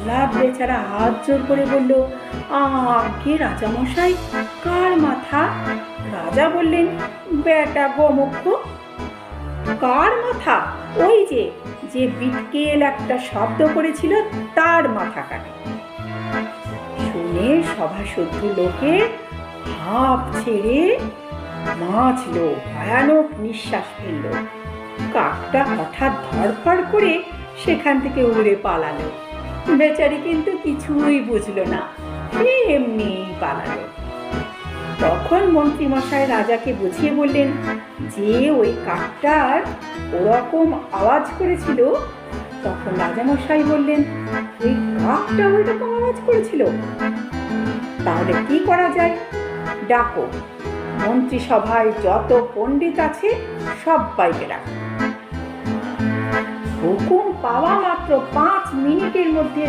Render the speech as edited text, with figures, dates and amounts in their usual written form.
প্রহ্লাদ বেচারা হাত জোর করে বলল, আগে রাজামশাই, কার মাথা? রাজা বললেন, বেটা গোমুখ। কার মাথা? ওই যে যে বিটকেল একটা শব্দ করেছিল তার মাথা কাটা। শুনে সভাসুদ্ধ লোকে হাঁপ ছেড়ে বাঁচল, ভয়ানক নিঃশ্বাস ফেলল। কাকটা হঠাৎ ধড়ফড় করে সেখান থেকে উড়ে পালালো। বেচারি কিন্তু কিছুই বুঝলো না, সে এমনি পালালো। তখন মন্ত্রীমশাই রাজাকে বুঝিয়ে বললেন যে ওই কাকটার ওরকম আওয়াজ করেছিল। তখন রাজামশাই বললেন, ওই কাকটা ওই রকম আওয়াজ করেছিল, তাহলে কি করা যায়? ডাকো, মন্ত্রিসভায় যত পণ্ডিত আছে সবাইকে ডাকো। হুকুম পাওয়া মাত্র 5 মিনিটের মধ্যে